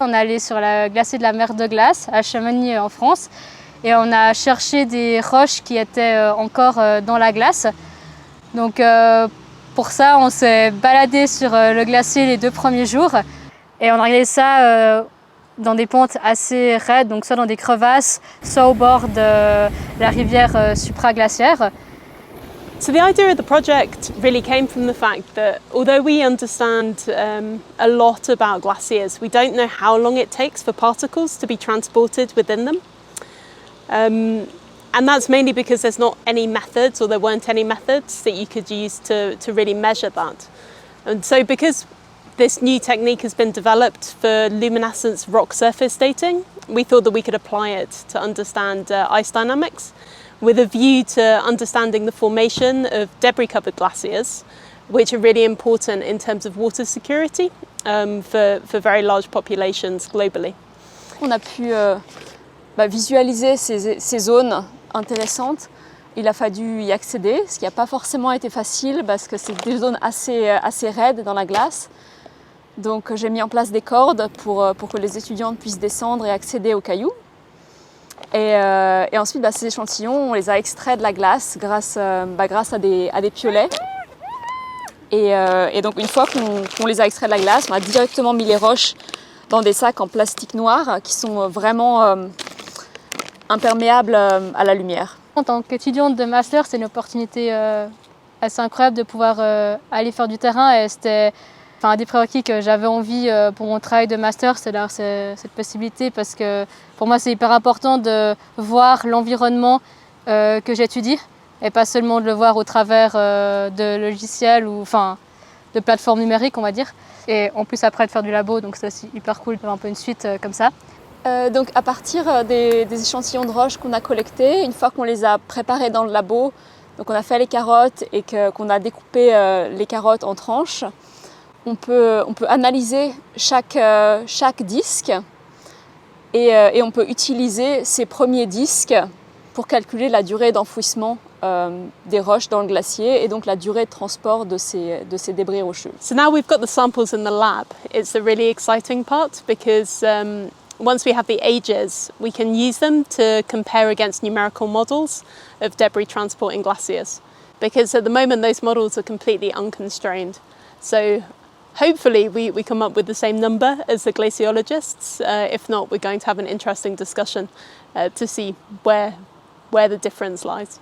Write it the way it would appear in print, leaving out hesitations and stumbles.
On est allé sur la glacier de la mer de Glace à Chamonix en France et on a cherché des roches qui étaient encore dans la glace. Donc pour ça, on s'est baladé sur le glacier les 2 premiers jours et on a regardé ça dans des pentes assez raides, donc soit dans des crevasses, soit au bord de la rivière supraglaciaire. So the idea of the project really came from the fact that although we understand a lot about glaciers, we don't know how long it takes for particles to be transported within them. And that's mainly because there's not any methods, or there weren't any methods that you could use to really measure that. And so because this new technique has been developed for luminescence rock surface dating, we thought that we could apply it to understand ice dynamics, with a view to understanding the formation of debris-covered glaciers, which are really important in terms of water security for very large populations globally. On a pu visualiser ces zones intéressantes. Il a fallu y accéder, ce qui n'a pas forcément été facile parce que c'est des zones assez raides dans la glace. Donc j'ai mis en place des cordes pour que les étudiants puissent descendre et accéder aux cailloux. Et ensuite, ces échantillons, on les a extraits de la glace grâce à des piolets. Et donc, une fois qu'on les a extraits de la glace, on a directement mis les roches dans des sacs en plastique noir qui sont vraiment imperméables à la lumière. En tant qu'étudiante de master, c'est une opportunité assez incroyable de pouvoir aller faire du terrain. Et c'était un des prérequis que j'avais envie pour mon travail de master, c'est d'avoir cette possibilité parce que pour moi c'est hyper important de voir l'environnement que j'étudie et pas seulement de le voir au travers de logiciels ou de plateformes numériques on va dire. Et en plus après de faire du labo, donc c'est aussi hyper cool d'avoir un peu une suite comme ça. Donc à partir des échantillons de roches qu'on a collectés, une fois qu'on les a préparés dans le labo, donc on a fait les carottes et qu'on a découpé les carottes en tranches, on peut analyser chaque disque et on peut utiliser ces premiers disques pour calculer la durée d'enfouissement des roches dans le glacier et donc la durée de transport de ces débris rocheux. So now we've got the samples in the lab. It's the really exciting part because once we have the ages, we can use them to compare against numerical models of debris transport in glaciers. Because at the moment those models are completely unconstrained. So hopefully we come up with the same number as the glaciologists. If not, we're going to have an interesting discussion to see where the difference lies.